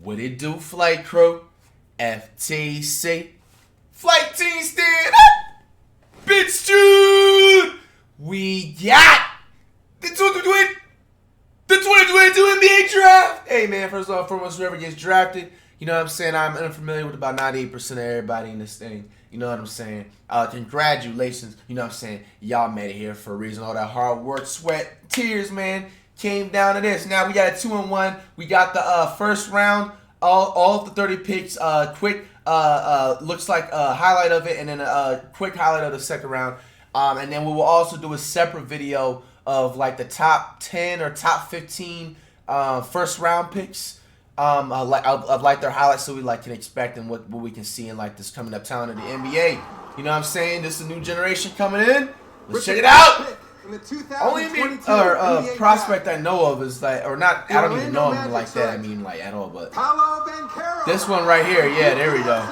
What it do, flight crew? FTC. Flight team stand up! Bitch, dude! We got the 2022 NBA draft! Hey, man, first off, foremost, whoever gets drafted, you know what I'm saying? I'm unfamiliar with about 98% of everybody in this thing. You know what I'm saying? Congratulations. You know what I'm saying? Y'all made it here for a reason. All that hard work, sweat, tears, man, came down to this. Now we got a 2-1. We got the first round. All of the 30 picks. Quick looks like a highlight of it, and then a quick highlight of the second round. And then we will also do a separate video of like the top 10 or top 15 first round picks. I'd like their highlights so we can expect and what we can see in like this coming up talent of the NBA. You know what I'm saying? This is a new generation coming in. Let's check it out. Only prospect I know of is like, or not, I don't even know him like that. I mean, like at all, but this one right here, yeah, there we go.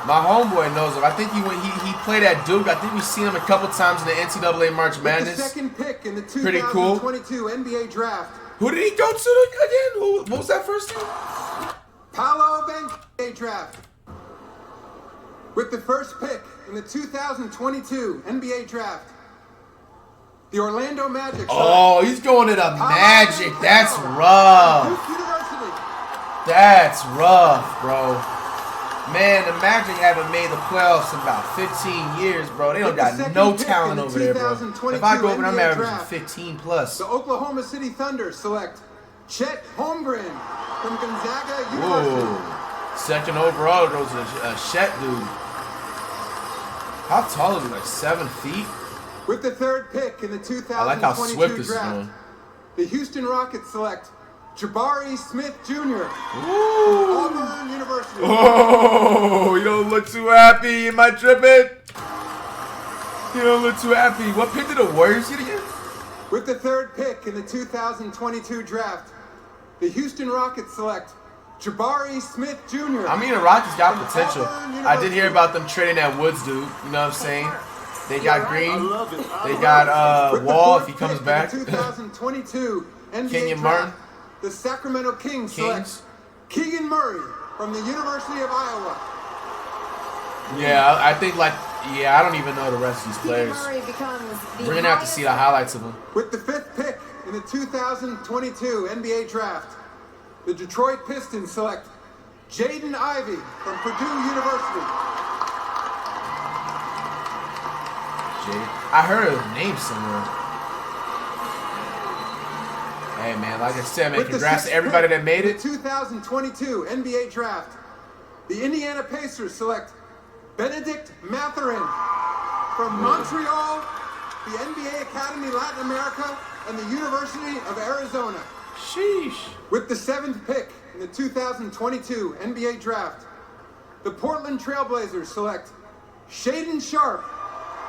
My homeboy knows him. I think he played at Duke. I think we've seen him a couple times in the NCAA March Madness. The second pick in the Pretty cool. 2022 NBA draft. Who did he go to again? What was that first team? Paolo Banchero draft. With the first pick in the 2022 NBA draft, the Orlando Magic. Oh, he's going to the Magic. That's rough. That's rough, bro. Man, the Magic haven't made the playoffs in about 15 years, bro. They don't got no talent over there, bro. If I go over there, I'm averaging 15 plus. The Oklahoma City Thunder select Chet Holmgren from Gonzaga University. Whoa. Second overall goes to a Chet dude. How tall is he? Like 7 feet? With the third pick in the 2022 I like how swift this is going. The Houston Rockets select Jabari Smith Jr. Ooh. Auburn University. Oh, you don't look too happy. Am I tripping? You don't look too happy. What pick did the Warriors get again? With the third pick in the 2022 draft, the Houston Rockets select Jabari Smith Jr. I mean, the Rockets got potential. I did hear about them trading that Woods dude. You know what I'm saying? They got Green. They got Wall if he comes back. 2022 NBA Kenyon draft, Martin. The Sacramento Kings select Keegan Murray from the University of Iowa. Yeah, I think I don't even know the rest of these players. We're going to have to see the highlights of them. With the fifth pick in the 2022 NBA draft, the Detroit Pistons select Jaden Ivey from Purdue University. I heard his name somewhere. Hey, man, like I said, man, congrats to everybody that made it. The 2022 NBA draft, the Indiana Pacers select Benedict Mathurin from Montreal, the NBA Academy Latin America, and the University of Arizona. Sheesh. With the seventh pick in the 2022 NBA draft, the Portland Trailblazers select Shaedon Sharpe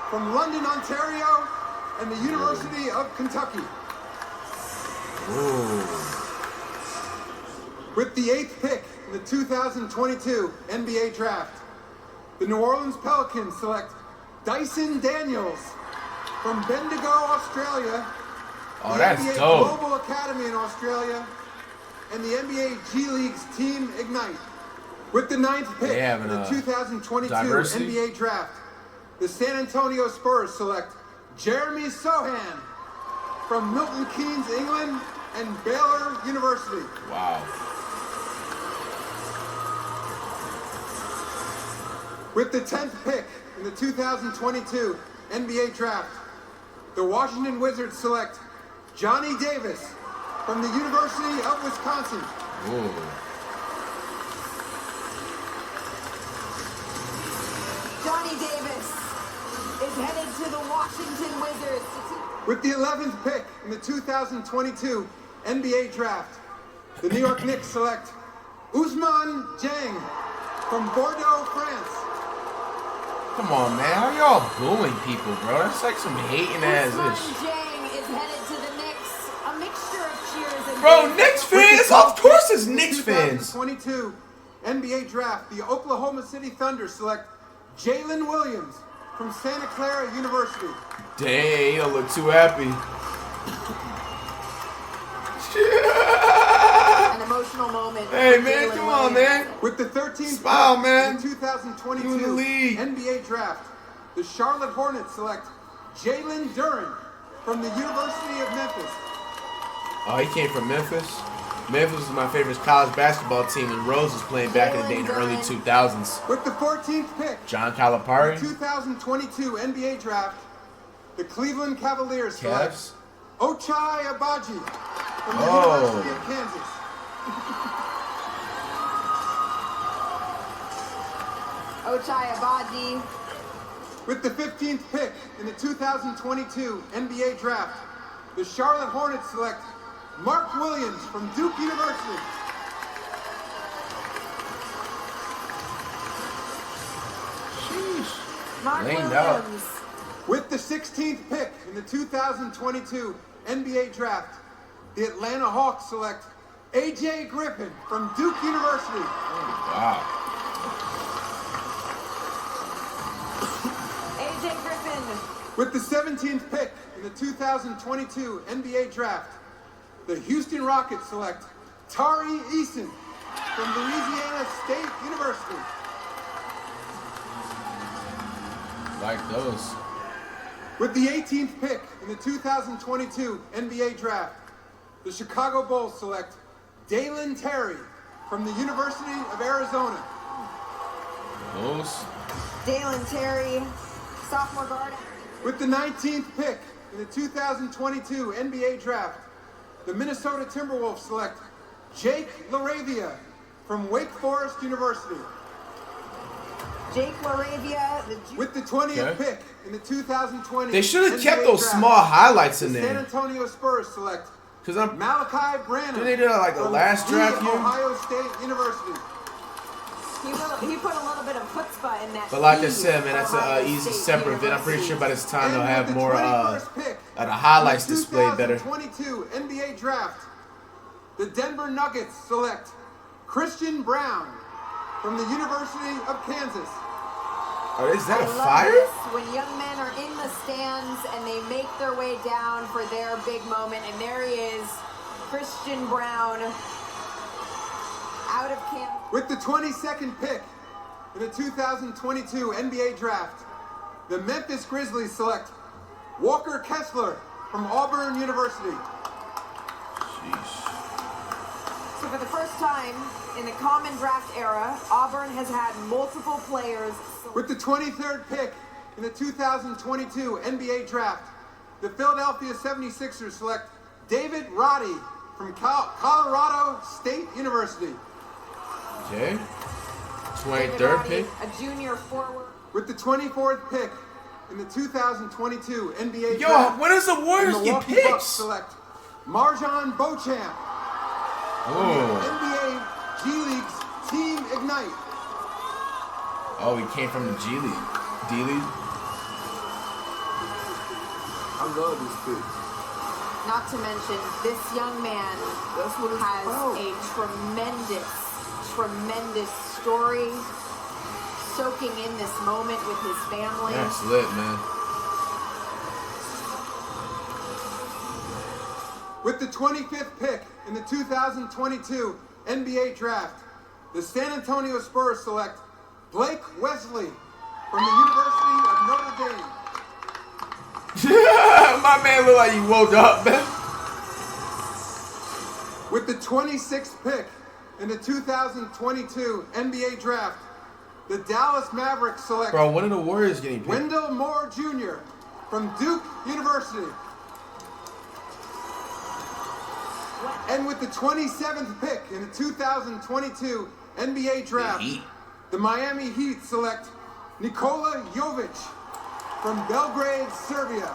from London, Ontario, and the University of Kentucky. Ooh. With the eighth pick in the 2022 NBA draft, the New Orleans Pelicans select Dyson Daniels from Bendigo, Australia. Oh, the that's NBA dope. Global Academy in Australia, and the NBA G League's Team Ignite. With the ninth pick in the 2022 NBA draft, the San Antonio Spurs select Jeremy Sohan from Milton Keynes, England, and Baylor University. Wow. With the 10th pick in the 2022 NBA draft, the Washington Wizards select Johnny Davis from the University of Wisconsin. Ooh. Johnny Davis is headed to the Washington Wizards. With the 11th pick in the 2022 NBA draft, the New York Knicks select Ousmane Dieng from Bordeaux, France. Come on, man. How y'all booing people, bro? That's like some hating ass ish. Ousmane Dieng is headed to the Knicks. A mixture of cheers and... Bro, Knicks fans? Of course it's Knicks fans. 2022 NBA draft, the Oklahoma City Thunder select Jalen Williams from Santa Clara University. Dang, you don't look too happy. An Hey, man, come on, man. With the 13th Smile, man. 2022 You in the league. NBA Draft, the Charlotte Hornets select Jalen Duren from the University of Memphis. Oh, he came from Memphis? Memphis was my favorite college basketball team when Rose was playing back in the day in the early 2000s. With the 14th pick, John Calipari. the 2022 NBA Draft, the Cleveland Cavaliers select Ochai Agbaji from the University of Kansas. Ochai Agbaji. With the 15th pick in the 2022 NBA Draft, the Charlotte Hornets select Mark Williams from Duke University. Sheesh. Mark Leaned Williams. out. With the 16th pick in the 2022 NBA Draft, the Atlanta Hawks select AJ Griffin from Duke University. Wow. AJ Griffin. With the 17th pick in the 2022 NBA Draft, the Houston Rockets select Tari Eason from Louisiana State University. Like those. With the 18th pick in the 2022 NBA Draft, the Chicago Bulls select Dalen Terry from the University of Arizona. Bulls. Dalen Terry, sophomore guard. With the 19th pick in the 2022 NBA Draft, the Minnesota Timberwolves select Jake LaRavia from Wake Forest University. Jake LaRavia. With the 20th pick in the 2020 They should have kept NBA those Draft, small highlights in the San there. Antonio Spurs select Because I'm. Malachi Branham. Didn't they do that like the from last draft year? Ohio State University. He put a little bit of chutzpah in that. But like I said, man, that's an easy separate vid. I'm pretty sure by this time they'll have more the highlights displayed better. 2022 NBA Draft, the Denver Nuggets select Christian Brown from the University of Kansas. Oh, is that a I love fire? this when young men are in the stands and they make their way down for their big moment. And there he is, Christian Brown, out of camp. With the 22nd pick in the 2022 NBA Draft, the Memphis Grizzlies select Walker Kessler from Auburn University. So for the first time in the common draft era, Auburn has had multiple players. With the 23rd pick in the 2022 NBA Draft, the Philadelphia 76ers select David Roddy from Colorado State University. Okay. David 23rd Roddy, pick. a junior forward. With the 24th pick in the 2022 NBA Yo, Draft, when does the the Warriors get Milwaukee Bucks picks? select Marjon Beauchamp from the NBA G League's Team Ignite. Oh, he came from the G League. D League? I love this pick. Not to mention, this young man That's what it's has about. a tremendous story, soaking in this moment with his family. That's lit, man. With the 25th pick in the 2022 NBA Draft, the San Antonio Spurs select Blake Wesley from the University of Notre Dame. My man look like he woke up, man. With the 26th pick in the 2022 NBA Draft, the Dallas Mavericks select Bro, when are the Warriors getting picked? Wendell Moore Jr. from Duke University. And with the 27th pick in the 2022 NBA Draft, the Miami Heat select Nikola Jovic from Belgrade, Serbia.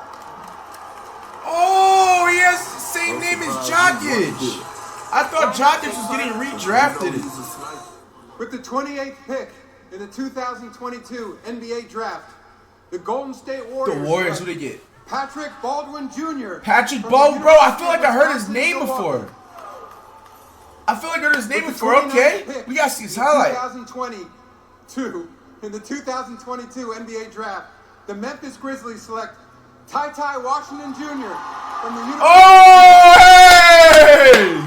Oh, he has the same name as Jokic. I thought Jokic was getting redrafted. With the 28th pick in the 2022 NBA Draft, the Golden State Warriors. The Warriors, who select they get? Patrick Baldwin Jr. Patrick from Baldwin, the bro. I feel like I University heard his of name Milwaukee. before. I feel like I heard his name With the before. 29th Okay, pick we gotta see his in highlight. 2022 in the 2022 NBA Draft, the Memphis Grizzlies select Ty Washington Jr. from the University. Oh, hey!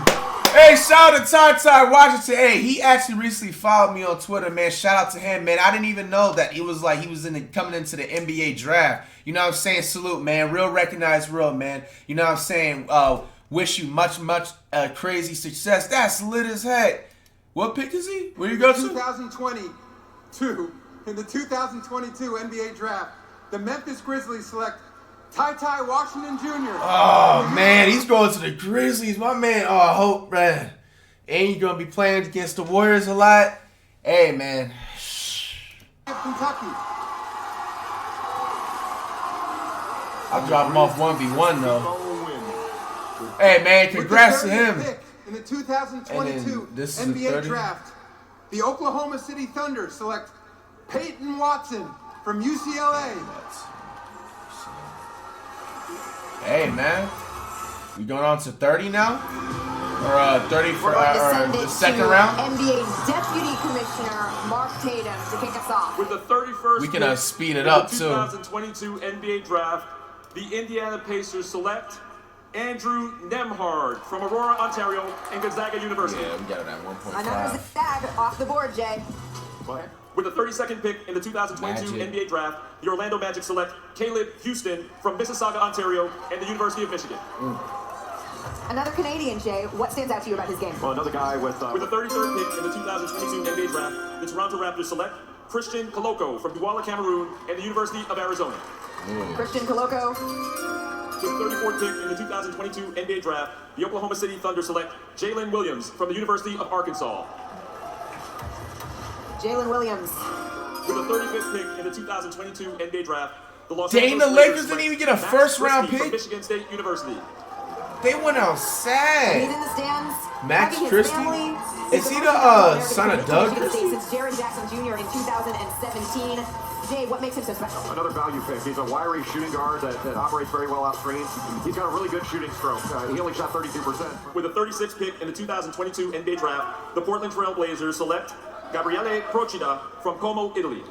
Hey, shout out to Ty Washington. Hey, he actually recently followed me on Twitter, man. Shout out to him, man. I didn't even know that he was coming into the NBA draft. You know what I'm saying? Salute, man. Real recognized real, man. You know what I'm saying? Wish you much crazy success. That's lit as heck. What pick is he? Where you go to? 2022. In the 2022 NBA draft, the Memphis Grizzlies select Ty Washington Jr. Oh, man, he's going to the Grizzlies. My man, I hope, man. And you're going to be playing against the Warriors a lot. Hey, man. Kentucky. I'll drop him off 1v1, though. Hey, man, congrats to him. In the 2022 NBA draft, the Oklahoma City Thunder select Peyton Watson from UCLA. Hey, man. We going on to 30 now? Or 30 for the second round? NBA Deputy Commissioner Mark Tatum to kick us off. With the 31st we can speed it up, too. 2022 NBA Draft, the Indiana Pacers select Andrew Nembhard from Aurora, Ontario, and Gonzaga University. Yeah, we got it at 1.5. Another Zag off the board, Jay. Go ahead. With the 32nd pick in the 2022 NBA Draft, the Orlando Magic select Caleb Houston from Mississauga, Ontario, and the University of Michigan. Another Canadian, Jay. What stands out to you about his game? Well, another guy with the 33rd pick in the 2022 NBA Draft, the Toronto Raptors select Christian Koloko from Douala, Cameroon, and the University of Arizona. Christian Koloko. With the 34th pick in the 2022 NBA Draft, the Oklahoma City Thunder select Jalen Williams from the University of Arkansas. Jalen Williams. With the 35th pick in the 2022 NBA Draft, the Los Dang, Angeles the Lakers didn't even get a first-round pick. From Michigan State University. They went out He's sad. in the stands. Max hugging his Christie? family. Is he the son of Doug Christie? Since Jaren Jackson Jr. in 2017. Jay, what makes him so special? Another value pick. He's a wiry shooting guard that operates very well off screens. He's got a really good shooting stroke. He only shot 32%. With the 36th pick in the 2022 NBA Draft, the Portland Trail Blazers select Gabriele Procida from Como, Italy.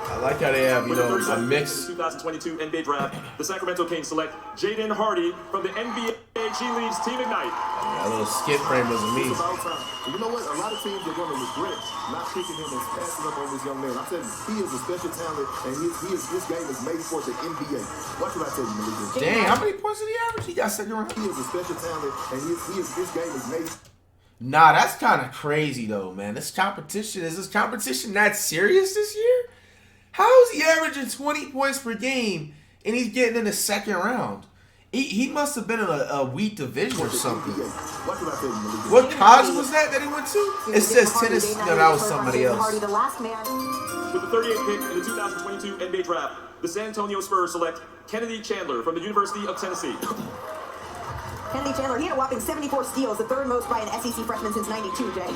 I like how they have, With a the mix. 2022 NBA Draft, the Sacramento Kings select Jaden Hardy from the NBA G League's Team Ignite. That little skip frame was me. It's about time. You know what? A lot of teams are going to regret not picking him and passing up on this young man. I tell you, he is a special talent, and his game is made for the NBA. What should I tell you, Malik? Dang, how many points did he average? He got second round. He is a special talent, and his game is made. Nah, that's kind of crazy though, man. Is this competition that serious this year? How is he averaging 20 points per game and he's getting in the second round? He must have been in a weak division or something. What college was that he went to? It says Tennessee. No, that was somebody else. With the 38th pick in the 2022 NBA Draft, the San Antonio Spurs select Kennedy Chandler from the University of Tennessee. Kennedy Chandler, he had a whopping 74 steals, the third most by an SEC freshman since '92, Jay.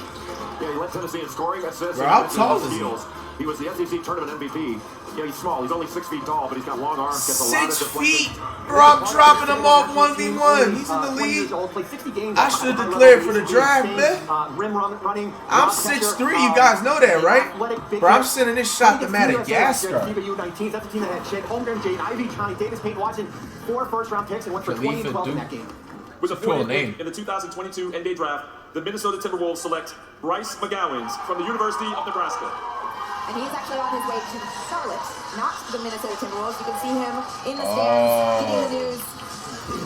Yeah, he led Tennessee in scoring, assists, Bro, how tall is he? He was the SEC tournament MVP. Yeah, he's small. He's only 6 feet tall, but he's got long arms. Gets a lot of 6 feet? Bro, I'm dropping him off 1v1. He's in the league. I should have declared for the draft, man. I'm 6'3". You guys know that, right? Bro, I'm sending this shot to Madagascar. That's a team that had Shed Holmgren, Jaden Ivey, Johnny Davis, Peyton Watson, 4 first-round picks, and went for 20 and 12 in that game. With the 40th pick in the 2022 NBA Draft, the Minnesota Timberwolves select Bryce McGowens from the University of Nebraska. And he's actually on his way to Charlotte, not the Minnesota Timberwolves. You can see him in the stands, getting the news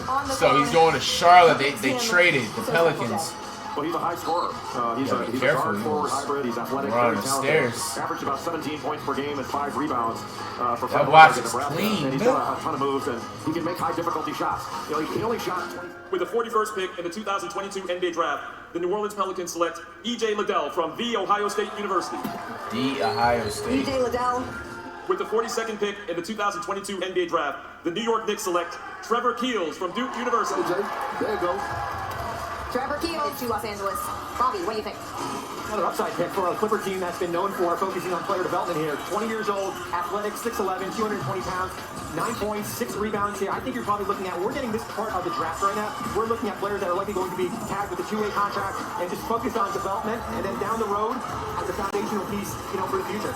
on the So he's going to Charlotte. They traded the Pelicans. Well, he's a high scorer. He's a guard forward hybrid. He's athletic, very talented. Averaged about 17 points per game and 5 rebounds for that watch is Nebraska. clean. And he's got a ton of moves, and he can make high difficulty shots. You know, he only shot 20. With the 41st pick in the 2022 NBA Draft, the New Orleans Pelicans select E.J. Liddell from The Ohio State University. The Ohio State. E.J. Liddell. With the 42nd pick in the 2022 NBA Draft, the New York Knicks select Trevor Keels from Duke University. There you go. Trevor Keels to Los Angeles. Bobby, what do you think? Another upside pick for a Clipper team that's been known for focusing on player development here. 20 years old, athletic, 6'11", 220 pounds, 9 points, 6 rebounds here. I think you're probably looking at, we're getting this part of the draft right now. We're looking at players that are likely going to be tagged with a 2-way contract and just focus on development, and then down the road as a foundational piece, for the future.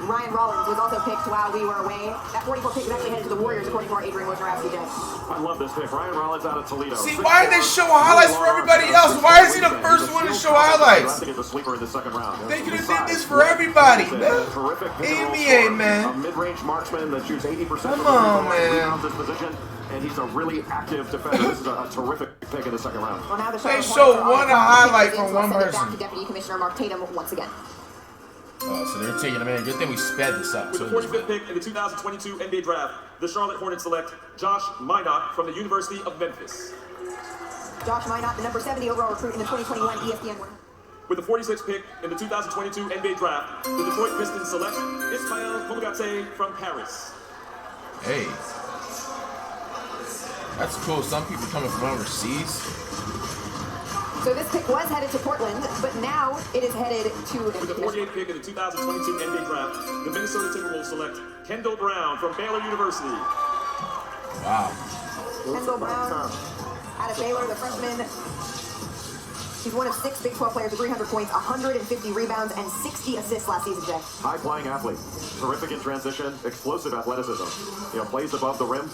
Ryan Rollins was also picked while we were away. That 44 pick is actually headed to the Warriors, according to our Adrian Wojnarowski Judge. I love this pick. Ryan Rollins out of Toledo. See, why are they showing highlights for everybody else? Why is he the first one to show highlights? To get the sleeper in the second round. They could have did this for everybody, man. Terrific NBA, man. A mid-range marksman that shoots 80% Come on, man. of this position, and he's a really active defender. This is a terrific pick in the second round. Well, now They show one highlight from one person. Back to Deputy Commissioner Mark Tatum once again. Oh, so they're taking him in. Good thing we sped this up. With the 45th pick in the 2022 NBA Draft, the Charlotte Hornets select Josh Minot from the University of Memphis. Josh Minot, the number 70 overall recruit in the 2021 ESPN. With the 46th pick in the 2022 NBA Draft, the Detroit Pistons select Ismael Pomegate from Paris. Hey. That's cool. Some people coming from overseas. So this pick was headed to Portland, but now it is headed to... With the 48th pick in the 2022 NBA Draft, the Minnesota Timberwolves select Kendall Brown from Baylor University. Wow. Kendall Brown out of Baylor, the freshman. He's one of 6 Big 12 players with 300 points, 150 rebounds, and 60 assists last season, Jay. High-flying athlete. Terrific in transition. Explosive athleticism. Plays above the rim.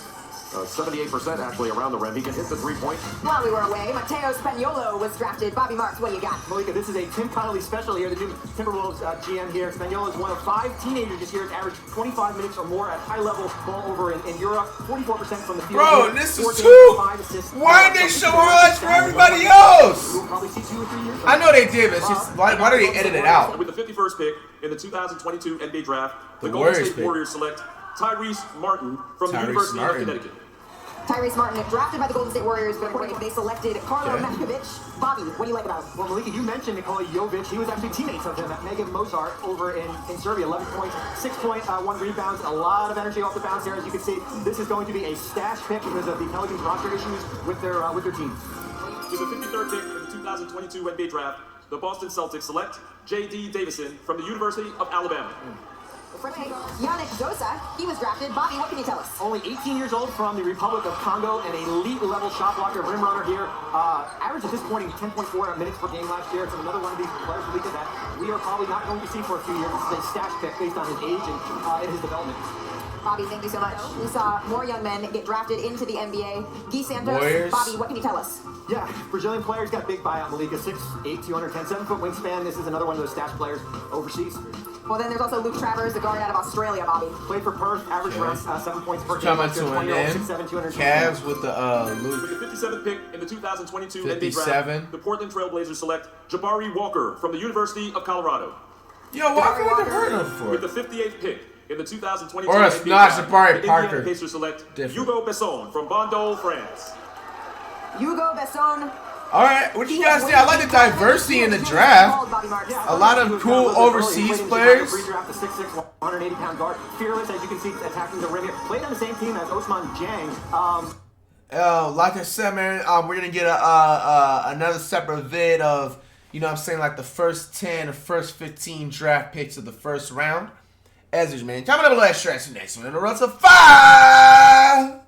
78% actually around the rim. He can hit the three-point. While we were away, Mateo Spaniolo was drafted. Bobby Marks, what do you got? Malika, this is a Tim Connolly special here, the new Timberwolves GM here. Spaniolo is one of 5 teenagers this year that's averaged 25 minutes or more at high level ball over in Europe. 44% from the field. Bro, this is too. Why did they show highlights for everybody else? We'll probably see 2 or 3 years. I know they did, but it's just why did they edit it out? With the 51st pick in the 2022 NBA Draft, the The Golden Warriors State pick. Warriors select Tyrese Martin from the Tyrese University Martin. of Connecticut. Tyrese Martin, drafted by the Golden State Warriors, but according to they selected Carlo Matkovic. Bobby, what do you like about him? Well, Malika, you mentioned Nikola Jovic. He was actually teammates of him at Megan Mozart over in Serbia. 11 points, 6.1 rebounds, a lot of energy off the bounce there. As you can see, this is going to be a stash pick because of the Pelicans roster issues with their team. With the 53rd pick in the 2022 NBA Draft, the Boston Celtics select J.D. Davison from the University of Alabama. Yannick Dosa, he was drafted. Bobby, what can you tell us? Only 18 years old from the Republic of Congo, an elite-level shot blocker, rim runner here. Average at this point 10.4 minutes per game last year. It's another one of these players that we are probably not going to see for a few years. This is a stash pick based on his age and his development. Bobby, thank you so much. We saw more young men get drafted into the NBA. Guy Santos, Warriors. Bobby, what can you tell us? Yeah, Brazilian players got big buyout. Malika, 6'8", 210, 7-foot wingspan. This is another one of those stash players overseas. Well, then there's also Luke Travers, the guard out of Australia, Bobby. Played for Perth, average around 7 points per game. Coming to an end. Cavs with the Luke. With the 57th pick in the 2022 NBA 57. Draft, the Portland Trailblazers select Jabari Walker from the University of Colorado. Yo, why could I heard him for? With the 58th pick in the 2022 Or it's NBA not Draft, Jabari the Parker. Indiana Pacers select Different. Hugo Besson from Bandol, France. Hugo Besson. All right, what do you guys think? I like the diversity in the draft. A lot of cool overseas players. Pre-draft, the 6'6", 180-pound guard. Fearless, as you can see, attacking the rim here. Played on the same team as Osman Jang. Like I said, man, we're gonna get another separate vid of, you know what I'm saying, like the first 10 or first 15 draft picks of the first round. As is, man. Comment down below, extract next one in the run to 5.